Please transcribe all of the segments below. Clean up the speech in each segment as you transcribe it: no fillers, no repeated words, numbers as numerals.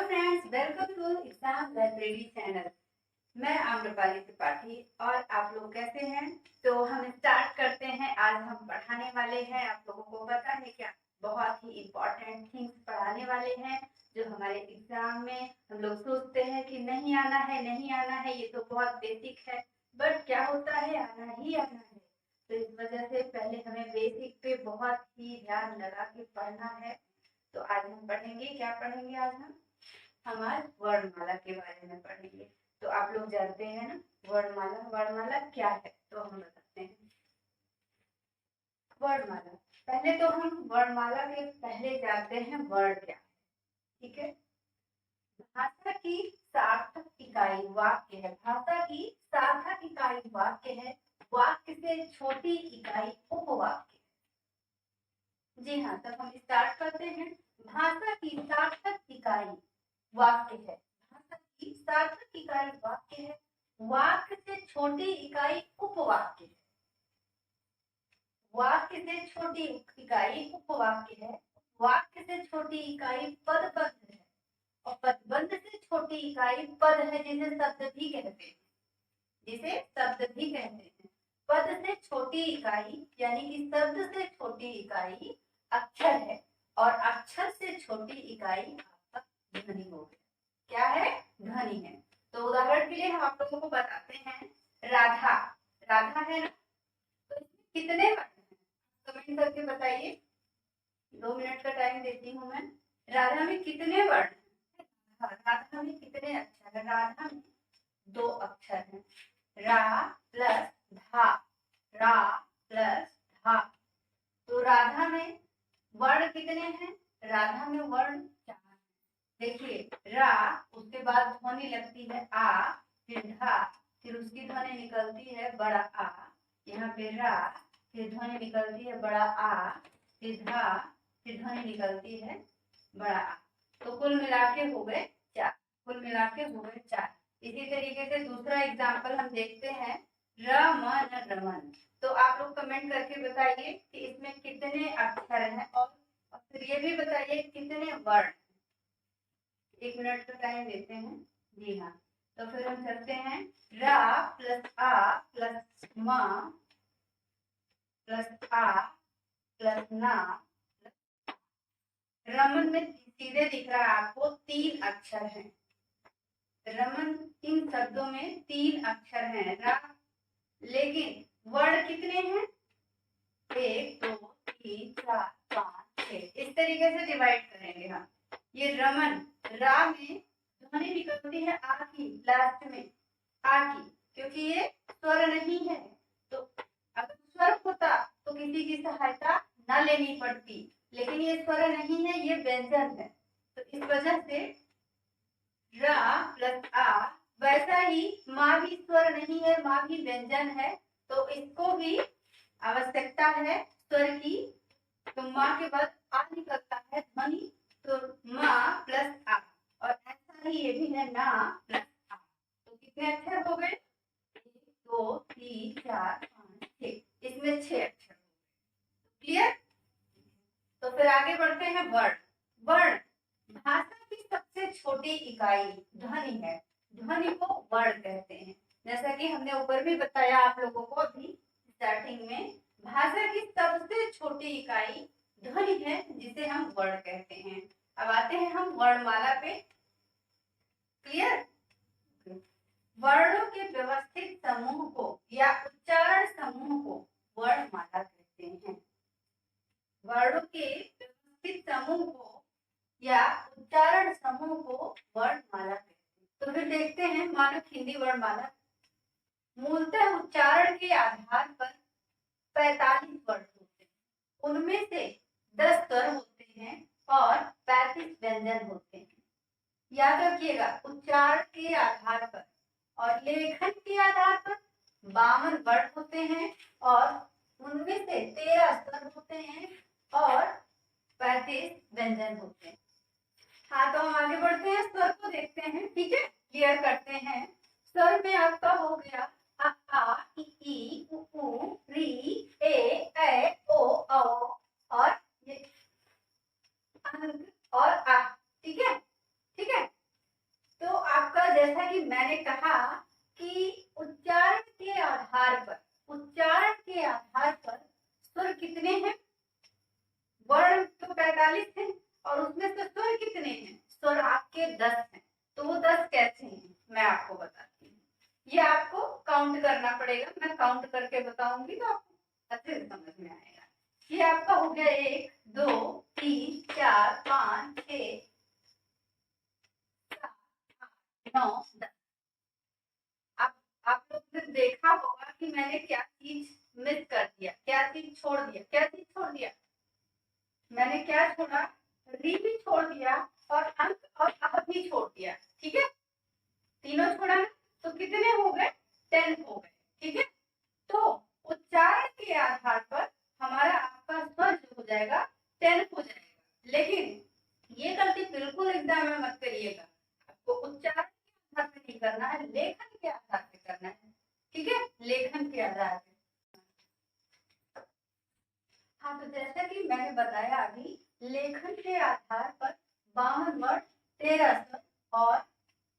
Friends, welcome to exam library channel. मैं आम्रपाली त्रिपाठी और आप लोग कैसे हैं? तो हम स्टार्ट करते हैं। आज हम पढ़ाने वाले हैं, आप लोगों को पता है क्या, बहुत ही इम्पोर्टेंट थिंग्स पढ़ाने वाले हैं जो हमारे एग्जाम में हम लोग सोचते हैं कि नहीं आना है, नहीं आना है, ये तो बहुत बेसिक है। बट क्या होता है, आना ही आना है। तो इस वजह से पहले हमें बेसिक पे बहुत ही ध्यान लगा के पढ़ना है। तो आज हम पढ़ेंगे, क्या पढ़ेंगे आज हम आज वर्णमाला के बारे में पढ़ेंगे। तो आप लोग जानते हैं ना वर्णमाला, वर्णमाला क्या है, तो हम बताते हैं। वर्णमाला, पहले तो हम वर्णमाला के पहले जानते हैं वर्ण क्या है। ठीक है, भाषा की सार्थक इकाई वाक्य है। भाषा की सार्थक इकाई वाक्य है। वाक्य से छोटी इकाई उपवाक्य। जी हाँ, तब हम स्टार्ट करते हैं। भाषा की सार्थक इकाई वाक्य है। भाषा की सार्थक इकाई वाक्य है। वाक्य से छोटी इकाई उपवाक्य है। वाक्य से छोटी इकाई उपवाक्य है। वाक्य से छोटी इकाई पदबंध है और पदबंध से छोटी इकाई पद है, जिसे शब्द भी कहते हैं। जिसे शब्द भी कहते हैं। पद से छोटी इकाई यानी कि शब्द से छोटी इकाई अक्षर है और अक्षर से छोटी इकाई आपका ध्वनि हो गया। क्या है? ध्वनि है। तो उदाहरण के लिए हम आप लोगों को बताते हैं। राधा, राधा है ना, तो इसमें कितने वर्ण हैं? कमेंट करके बताइए। 2 मिनट का टाइम देती हूँ मैं। राधा में कितने वर्ण हैं? राधा में कितने अक्षर हैं? राधा में 2 अक्षर हैं। रा प्लस धा, रा प्लस धा। तो राधा में वर्ण कितने हैं? राधा में वर्ण 4। देखिए, रा, उसके बाद ध्वनि लगती है आ, फिर धा, फिर उसकी ध्वनि निकलती है बड़ा आ। यहाँ पे रा, फिर ध्वनि निकलती है बड़ा आ, फिर धा, फिर ध्वनि निकलती है बड़ा आ। तो कुल मिला के हो गए 4। कुल मिला के हो गए 4। इसी तरीके से दूसरा एग्जाम्पल हम देखते हैं। रमन, रमन। तो आप लोग कमेंट करके बताइए कि इसमें कितने अक्षर हैं और फिर ये भी बताइए कितने वर्ण। 1 मिनट का टाइम देते हैं। जी हाँ, तो फिर हम चलते हैं। रा प्लस आ प्लस मा प्लस आ प्लस ना। रमन में सीधे दिख रहा है आपको 3 अक्षर हैं। रमन, इन शब्दों में 3 अक्षर हैं। रा, लेकिन वर्ण कितने हैं? 1 2 3 4 5 6। इस तरीके से डिवाइड करेंगे हम। ये रमन, रा में ध्वनि निकलती है आ की, लास्ट में आ की, क्योंकि ये स्वर नहीं है। तो अगर स्वर होता तो किसी की सहायता न लेनी पड़ती, लेकिन ये स्वर नहीं है, ये व्यंजन है। तो इस वजह से रा प्लस आ। वैसा ही माँ भी स्वर नहीं है, माँ भी व्यंजन है, तो इसको भी आवश्यकता है स्वर की। तो माँ के बाद आ निकलता है ध्वनि, तो माँ प्लस आ। और ऐसा ही ये भी है ना प्लस आ। तो कितने अक्षर हो गए? 1 2 3 4 5 6। इसमें 6 अक्षर। क्लियर? तो फिर आगे बढ़ते हैं। वर्ण, वर्ण भाषा की सबसे छोटी इकाई ध्वनि है। ध्वनि को वर्ण कहते हैं। जैसा कि हमने ऊपर भी बताया आप लोगों को अभी स्टार्टिंग में, भाषा की सबसे छोटी इकाई ध्वनि है, जिसे हम वर्ण कहते हैं। अब आते हैं हम वर्णमाला पे। क्लियर? वर्णों के व्यवस्थित समूह को या उच्चारण समूह को वर्णमाला कहते हैं। वर्णों के व्यवस्थित समूह को या उच्चारण समूह को वर्णमाला कहते हैं। तो फिर देखते हैं मानक हिंदी वर्णमाला। मूलतः उच्चारण के आधार पर 45 वर्ण होते हैं। उनमें से 10 स्वर होते हैं और 35 व्यंजन होते हैं। याद रखिएगा, उच्चारण के आधार पर और लेखन के आधार पर 52 वर्ण होते हैं और उनमें से 13 स्वर होते हैं और 35 व्यंजन होते हैं। हाँ, तो हम आगे बढ़ते हैं, स्वर को देखते हैं। ठीक है, क्लियर करते हैं। स्वर में आपका हो गया आ इ ई उ ऊ री ए ओ और ये अंग और आ। ठीक है, ठीक है। जैसा कि मैंने कहा कि उच्चारण के आधार पर स्वर कितने हैं? वर्ण तो 45 है और उसमें से स्वर कितने हैं? स्वर आपके 10 हैं। तो वो 10 कैसे हैं मैं आपको बताती हूँ। ये आपको काउंट करना पड़ेगा, मैं काउंट करके बताऊंगी तो आपको अच्छे से समझ में आएगा। ये आपका हो गया 1 2 3 4 5 6 7 8 9 10। आप लोग ने देखा होगा कि मैंने क्या चीज मिस कर दिया, क्या चीज छोड़ दिया। मैंने क्या छोड़ा? री भी छोड़ दिया और अंक और अह भी छोड़ दिया। ठीक है, तीनों छोड़ा ना, तो कितने हो गए? 10 हो गए। ठीक है, तो उच्चारण के आधार पर हमारा आपका स्वर जो हो जाएगा 10 हो जाएगा। लेकिन ये गलती बिल्कुल एग्जाम में मत करिएगा। आपको उच्चारण के आधार पर नहीं करना है, लेखन के आधार पर करना है। ठीक है, लेखन के आधार पर। हाँ, तो जैसा कि मैंने बताया अभी, लेखन के आधार पर 52 वर्ड, 13 स्वर और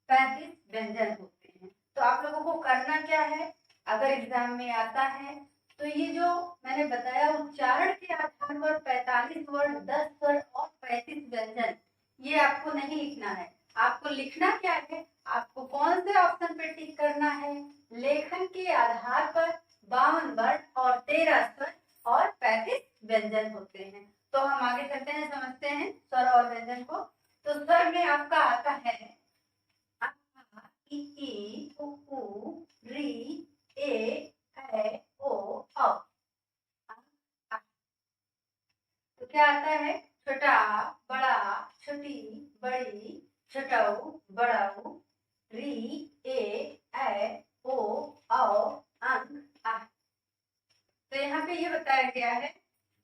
35 व्यंजन होते हैं। तो आप लोगों को करना क्या है, अगर एग्जाम में आता है तो ये जो मैंने बताया उच्चारण के आधार पर 45 वर्ड, 10 स्वर और 35 व्यंजन, ये आपको नहीं लिखना है। आपको लिखना क्या है, आपको कौन से ऑप्शन पे टिक करना है? लेखन के आधार पर 52 वर्ड और 13 स्वर और 35 व्यंजन होते हैं। तो हम आगे चलते हैं, समझते हैं स्वर और व्यंजन को। तो स्वर में आपका आता है आ, इ, उ, री, ए, ओ, औ। तो क्या आता है? छोटा, बड़ा, छोटी, बड़ी, छोटाऊ, बड़ाऊ, री, ए, ओ, औ, अंक, आ। तो यहाँ पे ये बताया गया है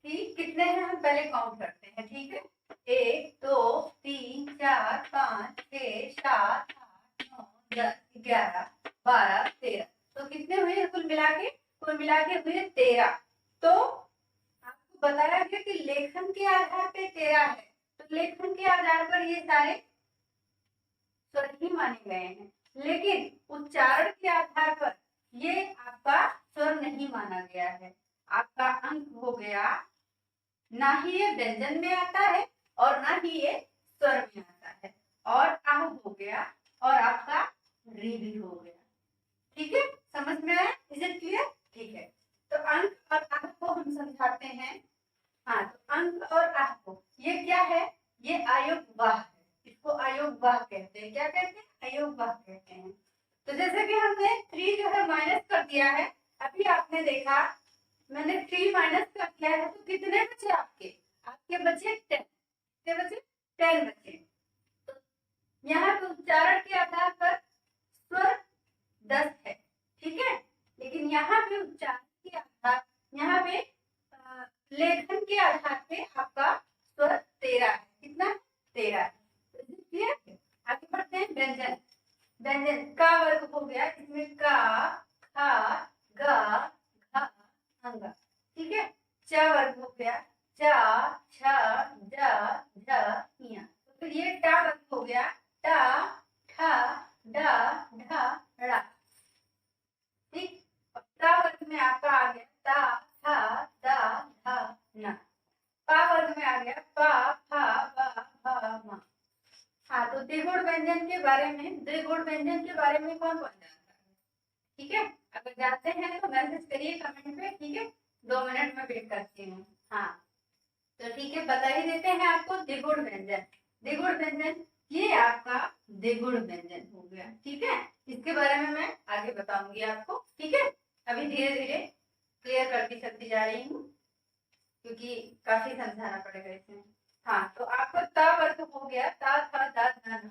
कि कितने हैं, हम पहले काउंट करते हैं। ठीक है, 1 2 3 4 5 6 7 8 9 10 11 12 13। तो कितने हुए कुल मिला के? कुल मिला के हुए 13। तो आपको बताया गया कि लेखन के आधार पे 13 है, तो लेखन के आधार पर ये सारे स्वर ही माने गए हैं। लेकिन उच्चारण के आधार पर ये आपका स्वर नहीं माना गया है। आपका अंक हो गया, ना ही ये व्यंजन में आता है और ना ही ये स्वर में आता है। और आह हो गया और आपका री भी हो गया। ठीक है, समझ में आया? Is it clear? ठीक है, तो अंक और आह को हम समझाते हैं। हाँ, तो अंक और आह को, ये क्या है? ये आयोगवाह है। इसको आयोगवाह कहते हैं। क्या कहते हैं? आयोगवाह कहते हैं। तो जैसे कि हमने 3 जो है माइनस कर दिया है, अभी आपने देखा मैंने 3 माइनस कर दिया है, तो कितने बचे आपके? आपके बचे 10। कितने बचे? 10 बचे। तो यहाँ पे उच्चारण के आधार पर स्वर 10 है। ठीक है, लेकिन यहाँ पे उच्चारण के आधार, यहाँ पे लेखन के आधार पे आपका स्वर 13 है। कितना? 13 है। क्लियर है? आगे बढ़ते हैं। व्यंजन, व्यंजन का वर्ग हो गया, इसमें का, खा, गा, घा, अंगा। ठीक है, च वर्ग हो गया, चा, छा, जा, झा, इया। तो ये टा वर्ग हो गया, टा, ठा, डा, ढा, ड़ा। ठीक, ता वर्ग में आपका आ गया ता, था, दा, धा, ना। पा वर्ग में आ गया पा, फा, बा, भा, मा। हाँ, तो द्विगुण व्यंजन के बारे में, द्विगुण व्यंजन के बारे में कौन कौन जानता है? ठीक है, अगर जानते हैं तो मैसेज करिए कमेंट पे। ठीक है, 2 मिनट में वेट करती हूँ। हाँ, तो ठीक है, बता ही देते हैं आपको द्विगुण व्यंजन। द्विगुण व्यंजन, ये आपका द्विगुण व्यंजन हो गया। ठीक है, इसके बारे में मैं आगे बताऊंगी आपको। ठीक है, अभी धीरे धीरे क्लियर करती चलती जा रही हूँ, क्योंकि काफी समझाना पड़ेगा इसमें। हाँ, तो आपको ता वर्ग हो गया, ता, था, दा, धा, ना।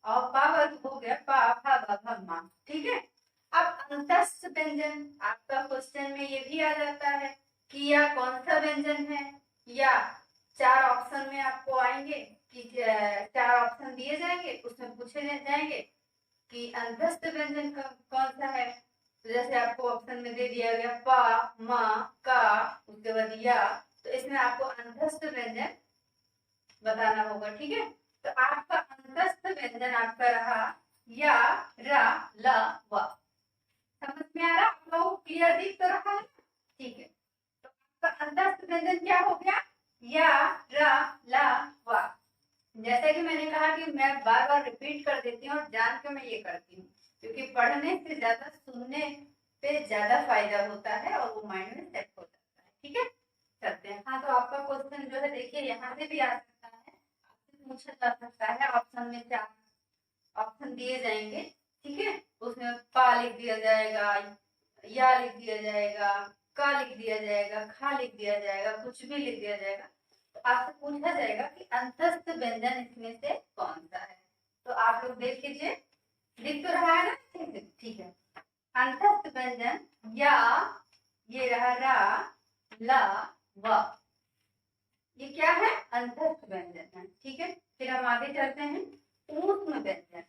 और पा वर्ग हो गया, पा, फा, बा, भा, मा। ठीक है, अब अंतस्थ व्यंजन, आपका क्वेश्चन में ये भी आ जाता है कि यह कौन सा व्यंजन है, या 4 ऑप्शन में आपको आएंगे कि 4 ऑप्शन दिए जाएंगे, उसमें पूछे जाएंगे कि अंतस्थ व्यंजन कौन सा है। तो जैसे आपको ऑप्शन में दे दिया गया पा, मा, का, उसके बाद या, तो इसमें आपको अंतस्थ व्यंजन बताना होगा। ठीक है, तो आपका अंतस्थ व्यंजन आपका रहा या, रा, ला, वा। समझ में आ रहा? आप लोगों को क्लियर दिख तो रहा है? ठीक है, तो आपका अंतस्थ व्यंजन क्या हो गया? या, रा, ला, वा। जैसा कि मैंने कहा कि मैं बार बार रिपीट कर देती हूँ और जान के मैं ये करती हूँ, क्योंकि पढ़ने से ज्यादा सुनने पे ज्यादा फायदा होता है और वो माइंड में सेट हो जाता है। ठीक है, चलते हैं। हाँ, तो आपका क्वेश्चन जो है देखिए यहाँ से भी आ सकता है, आपसे पूछा जा सकता है। ऑप्शन में से ऑप्शन दिए जाएंगे, ठीक है, उसमें पा लिख दिया जाएगा, या लिख दिया जाएगा, का लिख दिया जाएगा, खा लिख दिया जाएगा, कुछ भी लिख दिया जाएगा। तो आपसे पूछा जाएगा कि अंतस्थ व्यंजन इसमें से कौन सा है। तो आप लोग देख लीजिए, दिख तो रहा है ना? ठीक है, अंतस्थ व्यंजन या, ये रहा रा, ला, वा, ये क्या है? अंतस्थ व्यंजन है। ठीक है, फिर हम आगे चलते हैं। ऊष्म व्यंजन,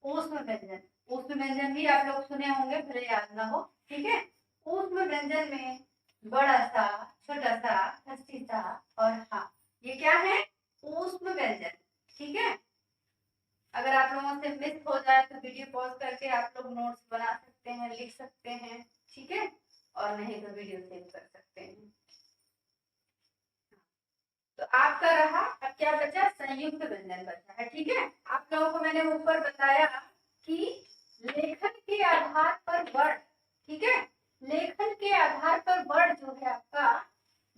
ऊष्म व्यंजन, ऊष्म व्यंजन भी आप लोग सुने होंगे, भले याद ना हो। ठीक है, ऊष्म व्यंजन में बड़ा सा, छोटा सा, हस्ती सा और हा, ये क्या है? ऊष्म व्यंजन। ठीक है, अगर आप लोगों से मिस हो जाए तो वीडियो पॉज करके आप लोग नोट्स बना सकते हैं, लिख सकते हैं। ठीक है, और नहीं तो वीडियो सेव कर सकते हैं। तो आपका रहा, अब क्या बचा? संयुक्त व्यंजन बचा है। ठीक है, आप लोगों को मैंने ऊपर बताया कि लेखन के आधार पर वर्ड, ठीक है, लेखन के आधार पर वर्ड जो है आपका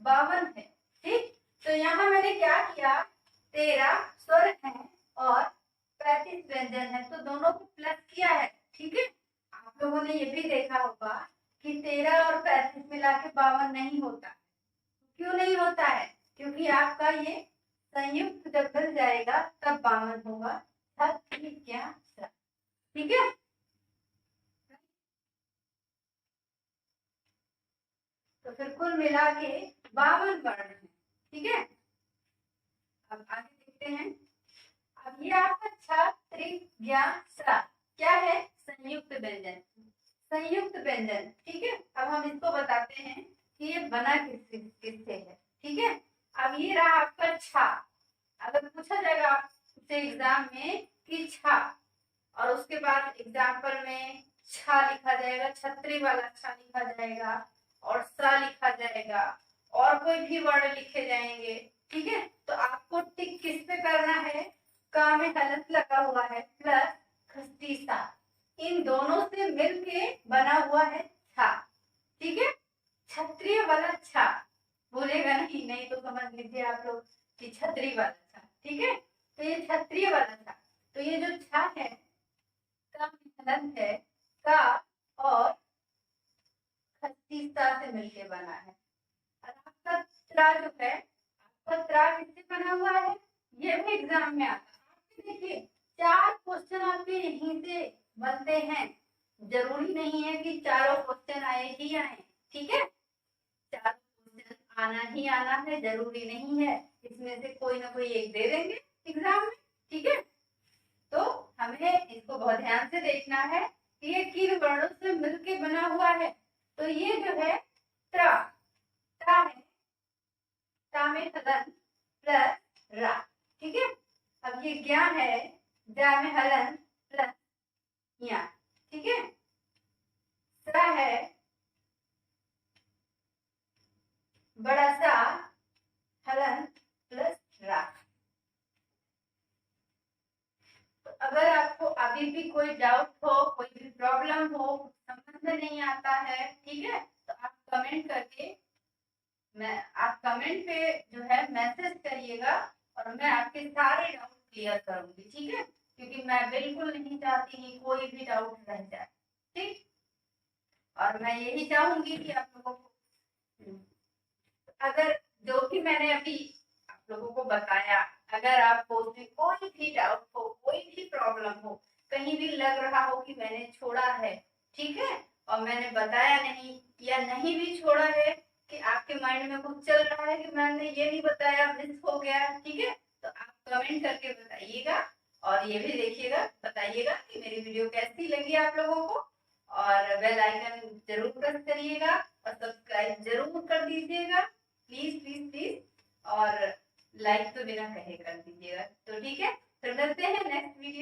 52 है। ठीक, तो यहाँ मैंने क्या किया? 13 स्वर है और 35 व्यंजन है, तो दोनों को प्लस किया है। ठीक है, आप लोगों ने ये भी देखा होगा कि 13 और 35 मिला के 52 नहीं होता। क्यों नहीं होता है? क्योंकि आपका ये संयुक्त जब बन जाएगा तब 52 होगा। ठीक है, तो फिर कुल मिला के 52 वर्ण है। ठीक है, अब आगे देखते हैं। अब ये आपका छात्रिज्ञासा क्या है? संयुक्त व्यंजन, संयुक्त व्यंजन। ठीक है, अब हम इसको बताते हैं कि ये बना किससे है। ठीक है, अब ये रहा आपका छा। अगर पूछा जाएगा आपसे एग्जाम में कि छा, और उसके बाद एग्जाम्पल में छा लिखा जाएगा, छतरी वाला छा लिखा जाएगा और सा लिखा जाएगा और कोई भी वर्ड लिखे जाएंगे। ठीक है, तो आपको टिक किस पे करना है? का में हलंत लगा हुआ है प्लस खस्ती सा, इन दोनों से मिलके बना हुआ है छा। ठीक है, क्षत्रिय वाला छा, बोलेगा नहीं, नहीं तो समझ लीजिए आप लोग कि छतरी वाला छा। ठीक है, तो ये क्षत्रिय वाला छा, तो ये जो छा है का हलंत है का और खस्ती सा से मिलके बना है। और आपका त्रा जो है, आपका त्रा किससे बना हुआ है? ये भी एग्जाम में आता है। आपके देखिए 4 क्वेश्चन आपके यहीं से बनते हैं, जरूरी नहीं है कि चारों क्वेश्चन आए ही आए। ठीक है, 4 क्वेश्चन आना ही आना है, जरूरी नहीं है, इसमें से कोई ना कोई एक दे देंगे एग्जाम में। ठीक है, तो हमें इसको बहुत ध्यान से देखना है कि ये किन वर्णों से मिलके बना हुआ है। तो ये जो है त्रा, त्रा है, ता में हलन प्लस रा। ठीक है, अब ये ज्ञा है, जा में हलन प्लस या। ठीक है, सा है बड़ा सा हलन प्लस रा। तो अगर आपको अभी भी कोई डाउट हो, कोई भी प्रॉब्लम हो, समझ में नहीं आता है, ठीक है, तो आप कमेंट करके आप कमेंट पे जो है मैसेज करिएगा और मैं आपके सारे डाउट क्लियर करूंगी। ठीक है, क्योंकि मैं बिल्कुल नहीं चाहती कि कोई भी डाउट रह जाए। ठीक, और मैं यही चाहूंगी कि आप लोगों को अगर जो भी मैंने अभी आप लोगों को बताया, अगर आपको उसमें कोई भी डाउट हो, कोई भी प्रॉब्लम हो, कहीं भी लग रहा हो कि मैंने छोड़ा है, ठीक है, और मैंने बताया नहीं या नहीं भी छोड़ा है, कि आपके माइंड में कुछ चल रहा है कि मैंने ये नहीं बताया, मिस हो गया, ठीक है, तो आप कमेंट करके बताइएगा और ये भी देखिएगा, बताइएगा कि मेरी वीडियो कैसी लगी आप लोगों को, और बेल आइकन जरूर प्रेस करिएगा और सब्सक्राइब जरूर कर दीजिएगा, प्लीज प्लीज प्लीज, और लाइक तो बिना कहे कर दीजिएगा। तो ठीक है, फिर मिलते हैं नेक्स्ट वीडियो।